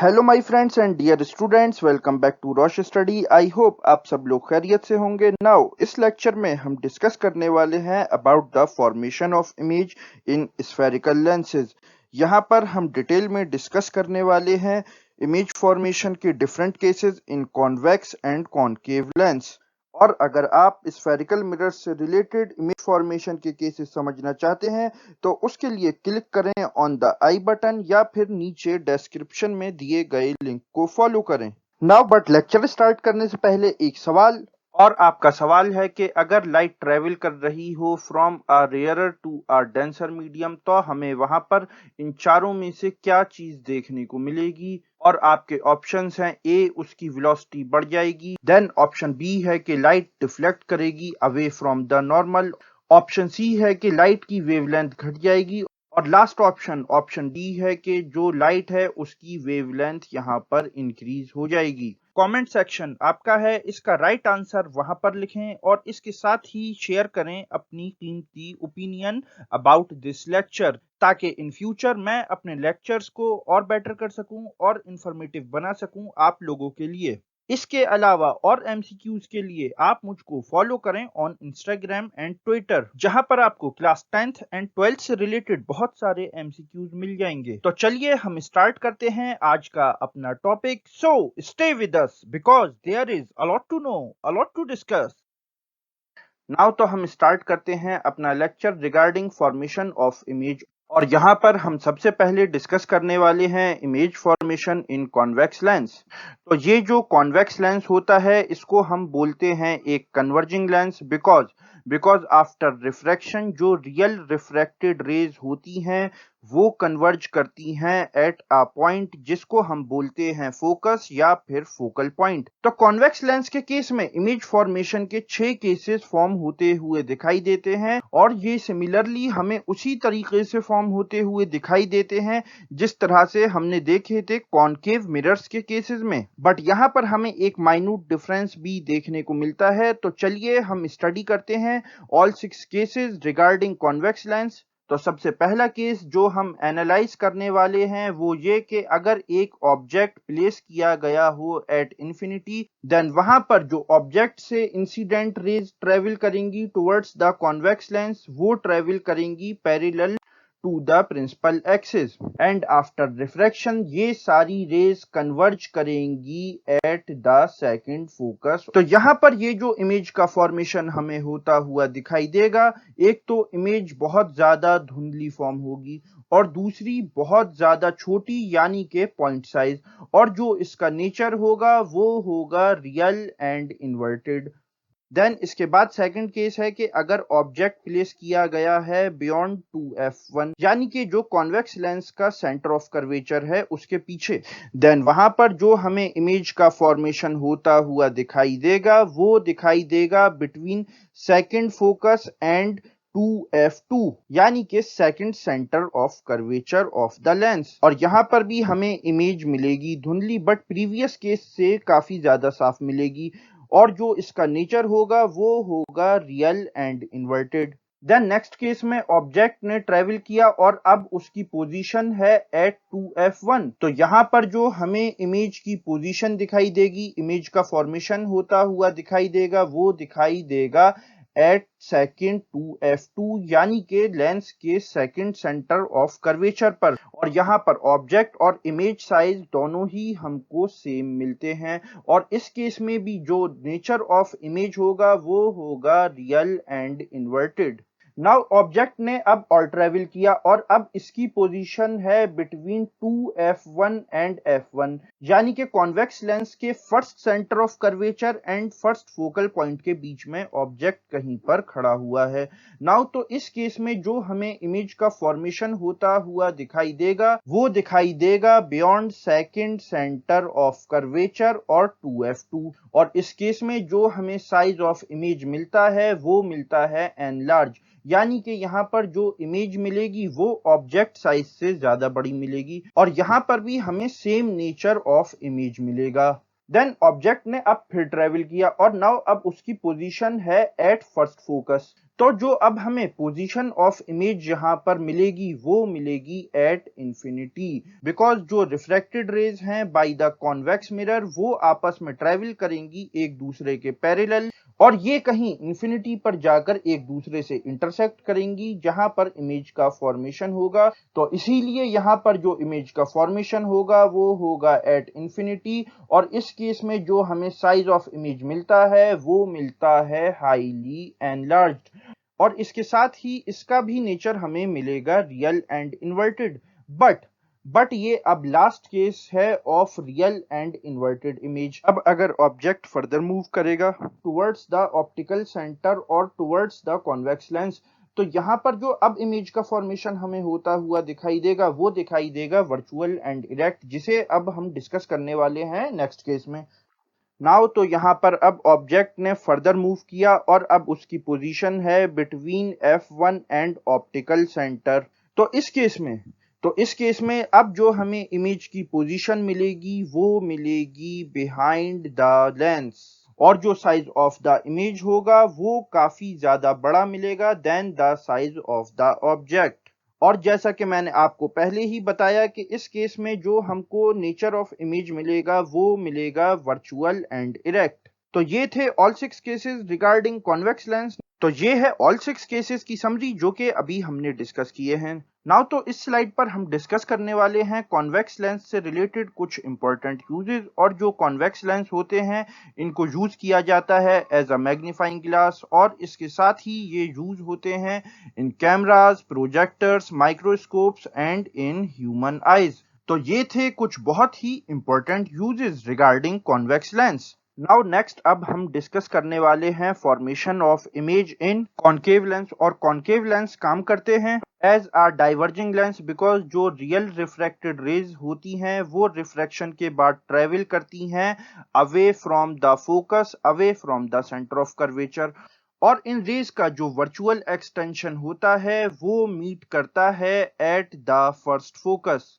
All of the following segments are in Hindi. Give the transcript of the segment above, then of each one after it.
Hello my friends and dear students, welcome back to Rosh study. I hope आप सब लोग खैरियत से होंगे। नाउ इस लेक्चर में हम डिस्कस करने वाले हैं about the formation of image in spherical lenses. यहाँ पर हम डिटेल में डिस्कस करने वाले हैं इमेज फॉर्मेशन के different cases in convex and concave lens. और अगर आप स्फेरिकल मिरर से रिलेटेड इमेज फॉर्मेशन के केसेस समझना चाहते हैं तो उसके लिए क्लिक करें ऑन द आई बटन या फिर नीचे डिस्क्रिप्शन में दिए गए लिंक को फॉलो करें। नाउ बट लेक्चर स्टार्ट करने से पहले एक सवाल, और आपका सवाल है कि अगर लाइट ट्रेवल कर रही हो from a rarer to a denser medium तो हमें वहां पर इन चारों में से क्या चीज देखने को मिलेगी। और आपके ऑप्शंस हैं, ए उसकी वेलोसिटी बढ़ जाएगी, देन ऑप्शन बी है कि लाइट डिफ्लेक्ट करेगी away from the normal, option C है कि लाइट की वेवलेंथ घट जाएगी, और लास्ट ऑप्शन डी है कि जो लाइट है उसकी वेवलेंथ यहाँ पर इंक्रीज हो जाएगी। कमेंट सेक्शन आपका है, इसका राइट आंसर वहां पर लिखें और इसके साथ ही शेयर करें अपनी कीमती ओपिनियन अबाउट दिस लेक्चर, ताकि इन फ्यूचर मैं अपने लेक्चर्स को और बेटर कर सकूं और इंफॉर्मेटिव बना सकूं आप लोगों के लिए। इसके अलावा और एमसीक्यूज के लिए आप मुझको फॉलो करें ऑन इंस्टाग्राम एंड ट्विटर, जहां पर आपको क्लास 10th एंड 12th से रिलेटेड बहुत सारे एमसीक्यूज मिल जाएंगे। तो चलिए हम स्टार्ट करते हैं आज का अपना topic. So stay with us because there is a lot to know, a lot to discuss. Now तो हम स्टार्ट करते हैं अपना lecture regarding formation of image, और यहाँ पर हम सबसे पहले डिस्कस करने वाले हैं इमेज फॉर्मेशन इन कॉन्वेक्स लेंस। तो ये जो कॉन्वेक्स लेंस होता है इसको हम बोलते हैं एक converging lens, because after refraction जो रियल रिफ्रैक्टेड रेज होती हैं वो कन्वर्ज करती हैं एट अ पॉइंट जिसको हम बोलते हैं फोकस या फिर फोकल पॉइंट। तो कॉन्वेक्स लेंस के केस में इमेज फॉर्मेशन के 6 केसेस फॉर्म होते हुए दिखाई देते हैं, और ये सिमिलरली हमें उसी तरीके से फॉर्म होते हुए दिखाई देते हैं जिस तरह से हमने देखे थे कॉनकेव मिरर्स के केसेस में। बट यहाँ पर हमें एक माइन्यूट डिफरेंस भी देखने को मिलता है। तो चलिए हम स्टडी करते हैं all 6 cases regarding convex lens. तो सबसे पहला केस जो हम एनालाइज करने वाले हैं वो ये कि अगर एक ऑब्जेक्ट प्लेस किया गया हो एट इंफिनिटी, देन वहां पर जो ऑब्जेक्ट से इंसिडेंट रेज ट्रेवल करेंगी टुवर्ड्स द कॉन्वेक्स लेंस वो ट्रेवल करेंगी parallel to the principal axis, and after refraction ये सारी रेज कन्वर्ज करेंगी एट द सेकंड फोकस। तो यहाँ पर ये जो इमेज का फॉर्मेशन हमें होता हुआ दिखाई देगा, एक तो इमेज बहुत ज्यादा धुंधली फॉर्म होगी और दूसरी बहुत ज्यादा छोटी यानी के पॉइंट साइज, और जो इसका नेचर होगा वो होगा रियल एंड इन्वर्टेड। देन इसके बाद सेकंड केस है कि अगर ऑब्जेक्ट प्लेस किया गया है बियॉन्ड 2f1 यानी कि जो कॉन्वेक्स लेंस का सेंटर ऑफ कर्वेचर है उसके पीछे, देन वहां पर जो हमें इमेज का फॉर्मेशन होता हुआ दिखाई देगा वो दिखाई देगा between second focus and 2f2 यानी कि second centre of curvature of the lens. और यहाँ पर भी हमें इमेज मिलेगी धुंधली बट प्रीवियस केस से काफी ज्यादा साफ मिलेगी, और जो इसका नेचर होगा वो होगा real and inverted. Then next case में ऑब्जेक्ट ने ट्रेवल किया और अब उसकी पोजीशन है एट 2f1। तो यहाँ पर जो हमें इमेज की पोजीशन दिखाई देगी, इमेज का फॉर्मेशन होता हुआ दिखाई देगा, वो दिखाई देगा एट सेकंड 2f2 यानी के लेंस के सेकंड सेंटर ऑफ कर्वेचर पर। और यहाँ पर ऑब्जेक्ट और इमेज साइज दोनों ही हमको सेम मिलते हैं, और इस केस में भी जो नेचर ऑफ इमेज होगा वो होगा real and inverted. Now object ने अब और ट्रेवल किया और अब इसकी पोजीशन है बिटवीन 2f1 एंड f1 यानी कि कॉन्वेक्स लेंस के first centre of curvature and first focal point के बीच में ऑब्जेक्ट कहीं पर खड़ा हुआ है। नाउ तो इस केस में जो हमें इमेज का फॉर्मेशन होता हुआ दिखाई देगा वो दिखाई देगा beyond second centre of curvature और 2f2, और इस केस में जो हमें साइज ऑफ इमेज मिलता है वो मिलता है एनलार्ज, यानी कि यहाँ पर जो इमेज मिलेगी वो ऑब्जेक्ट साइज से ज्यादा बड़ी मिलेगी, और यहाँ पर भी हमें सेम नेचर ऑफ इमेज मिलेगा। देन ऑब्जेक्ट ने अब फिर ट्रेवल किया और नाउ अब उसकी पोजीशन है एट फर्स्ट फोकस। तो जो अब हमें पोजीशन ऑफ इमेज यहाँ पर मिलेगी वो मिलेगी एट इंफिनिटी, बिकॉज जो रिफ्रैक्टेड रेज हैं बाय द कॉन्वेक्स मिरर वो आपस में ट्रेवल करेंगी एक दूसरे के पैरेलल, और ये कहीं इंफिनिटी पर जाकर एक दूसरे से इंटरसेक्ट करेंगी जहां पर इमेज का फॉर्मेशन होगा। तो इसीलिए यहाँ पर जो इमेज का फॉर्मेशन होगा वो होगा एट इंफिनिटी, और इस केस में जो हमें साइज ऑफ इमेज मिलता है वो मिलता है हाईली एनलार्ज्ड, और इसके साथ ही इसका भी नेचर हमें मिलेगा रियल एंड इन्वर्टेड। बट ये अब लास्ट केस है of real and inverted image. अब अगर ऑब्जेक्ट फर्दर मूव करेगा टुवर्ड्स द ऑप्टिकल सेंटर और टुवर्ड्स द कॉन्वेक्स लेंस, तो यहाँ पर जो अब इमेज का फॉर्मेशन हमें होता हुआ दिखाई देगा वो दिखाई देगा वर्चुअल एंड इरेक्ट, जिसे अब हम डिस्कस करने वाले हैं नेक्स्ट केस में। नाउ तो यहाँ पर अब ऑब्जेक्ट ने फर्दर मूव किया और अब उसकी पोजीशन है between F1 and optical centre. तो इस केस में अब जो हमें इमेज की पोजीशन मिलेगी वो मिलेगी बिहाइंड द लेंस, और जो साइज ऑफ द इमेज होगा वो काफी ज्यादा बड़ा मिलेगा than the size of the object. और जैसा कि मैंने आपको पहले ही बताया कि इस केस में जो हमको नेचर ऑफ इमेज मिलेगा वो मिलेगा वर्चुअल एंड इरेक्ट। तो ये थे all 6 cases regarding convex lens. तो ये है ऑल 6 केसेस की समरी जो कि अभी हमने डिस्कस किए हैं। नाउ तो इस स्लाइड पर हम डिस्कस करने वाले हैं कॉन्वेक्स लेंस से रिलेटेड कुछ इंपॉर्टेंट यूजेस, और जो कॉन्वेक्स लेंस होते हैं इनको यूज किया जाता है एज अ मैग्नीफाइंग ग्लास, और इसके साथ ही ये यूज होते हैं in cameras, projectors, microscopes and in human eyes. तो ये थे कुछ बहुत ही important uses regarding convex lens. Now next अब हम डिस्कस करने वाले हैं formation of image in concave lens, और कॉन्केव लेंस काम करते हैं as a diverging lens, because जो रियल रिफ्रैक्टेड रेज होती हैं वो रिफ्रैक्शन के बाद ट्रेवल करती हैं away from the focus, away from the centre of curvature, और इन रेज का जो वर्चुअल एक्सटेंशन होता है वो मीट करता है at the first focus.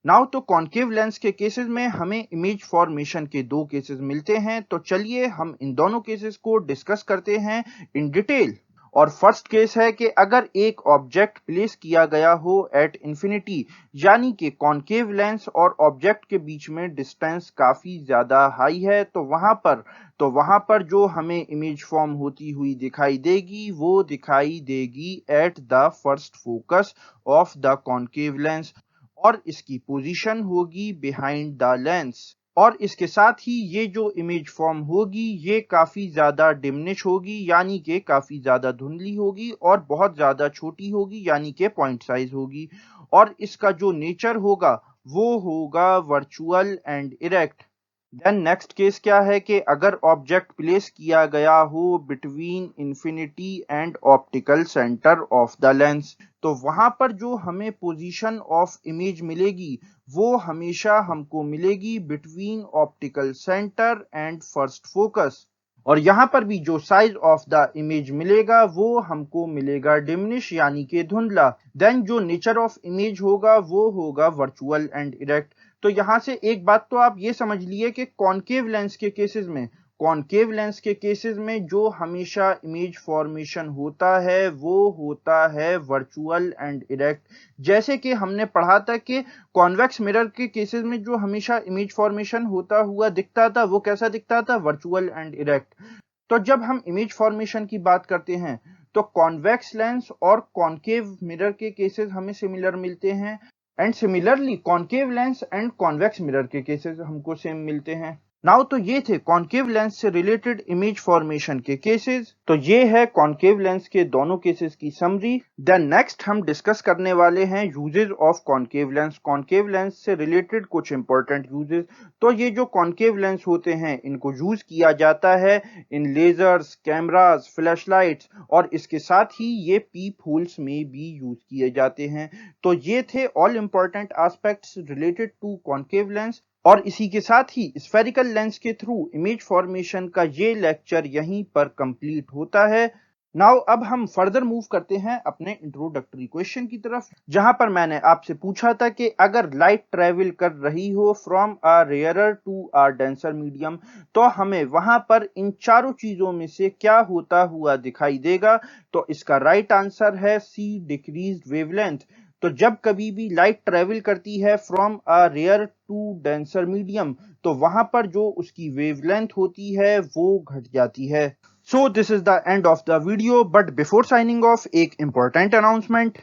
Now तो कॉन्केव लेंस के केसेस में हमें इमेज फॉर्मेशन के दो केसेस मिलते हैं, तो चलिए हम इन दोनों केसेस को डिस्कस करते हैं इन डिटेल। और फर्स्ट केस है कि अगर एक ऑब्जेक्ट प्लेस किया गया हो एट इंफिनिटी, यानी कि कॉन्केव लेंस और ऑब्जेक्ट के बीच में डिस्टेंस काफी ज्यादा हाई है, तो वहां पर जो हमें इमेज फॉर्म होती हुई दिखाई देगी वो दिखाई देगी at the first focus of the concave lens, और इसकी पोजीशन होगी बिहाइंड द लेंस। और इसके साथ ही ये जो इमेज फॉर्म होगी ये काफी ज्यादा डिमिनिश होगी, यानी कि काफी ज्यादा धुंधली होगी, और बहुत ज्यादा छोटी होगी, यानी कि पॉइंट साइज होगी, और इसका जो नेचर होगा वो होगा virtual and erect. Then next case क्या है कि अगर ऑब्जेक्ट प्लेस किया गया हो between infinity and optical centre of the lens, तो वहां पर जो हमें पोजीशन ऑफ इमेज मिलेगी वो हमेशा हमको मिलेगी between optical centre and first focus, और यहां पर भी जो साइज ऑफ द इमेज मिलेगा वो हमको मिलेगा डिमिनिश, यानी कि धुंधला। देन जो नेचर ऑफ इमेज होगा वो होगा वर्चुअल एंड इरेक्ट। तो यहां से एक बात तो आप ये समझ लिए कि कॉन्केव लेंस के केसेस में जो हमेशा इमेज फॉर्मेशन होता है वो होता है वर्चुअल एंड इरेक्ट। जैसे कि हमने पढ़ा था कि कॉन्वेक्स मिरर के केसेस में जो हमेशा इमेज फॉर्मेशन होता हुआ दिखता था वो कैसा दिखता था, वर्चुअल एंड इरेक्ट। तो जब हम इमेज फॉर्मेशन की बात करते हैं तो कॉन्वेक्स लेंस और कॉन्केव मिरर के केसेस हमें सिमिलर मिलते हैं, and similarly concave lens and convex mirror के केसेस हमको सेम मिलते हैं। नाउ तो ये थे कॉन्केव लेंस से रिलेटेड इमेज फॉर्मेशन के केसेस। तो ये है कॉन्केव लेंस के दोनों केसेस की समरी। देन नेक्स्ट हम डिस्कस करने वाले हैं यूजेस ऑफ कॉन्केव लेंस से रिलेटेड कुछ इंपॉर्टेंट यूजेस। तो ये जो कॉन्केव लेंस होते हैं इनको यूज किया जाता है इन लेजर्स, कैमरास, फ्लैशलाइट्स, और इसके साथ ही ये पीप होल्स में भी यूज किए जाते हैं। तो ये थे all important aspects related to concave lens, और इसी के साथ ही स्फेरिकल लेंस के थ्रू इमेज फॉर्मेशन का ये लेक्चर यहीं पर कंप्लीट होता है। नाउ अब हम फर्दर मूव करते हैं अपने इंट्रोडक्टरी क्वेश्चन की तरफ, जहां पर मैंने आपसे पूछा था कि अगर लाइट ट्रेवल कर रही हो from a rarer to a denser medium, तो हमें वहां पर इन चारों चीजों में से क्या होता हुआ दिखाई देगा। तो इसका राइट आंसर है सी, डिक्रीज्ड वेवलेंथ। तो जब कभी भी लाइट ट्रेवल करती है from a rare to denser medium, तो वहां पर जो उसकी वेवलेंथ होती है वो घट जाती है। So this is the end of the video, but before signing off, एक important announcement।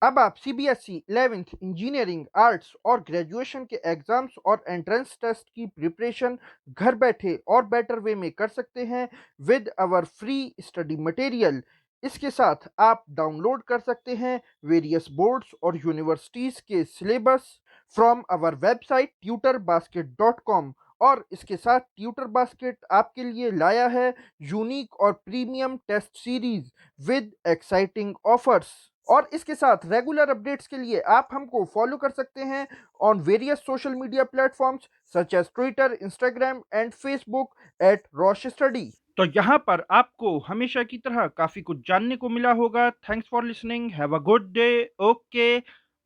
अब आप सीबीएसई 11th इंजीनियरिंग, आर्ट्स और ग्रेजुएशन के एग्जाम्स और एंट्रेंस टेस्ट की प्रिपरेशन घर बैठे और बेटर वे में कर सकते हैं with our free study material. इसके साथ आप डाउनलोड कर सकते हैं वेरियस बोर्ड्स और यूनिवर्सिटीज़ के syllabus from our website tutorbasket.com। और इसके साथ ट्यूटर बास्केट आपके लिए लाया है यूनिक और premium test series with exciting offers. और इसके साथ रेगुलर अपडेट्स के लिए आप हमको फॉलो कर सकते हैं on various social media platforms such as Twitter, Instagram and Facebook at रॉश स्टडी। तो यहाँ पर आपको हमेशा की तरह काफी कुछ जानने को मिला होगा। Thanks for listening, have a good day, okay,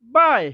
bye.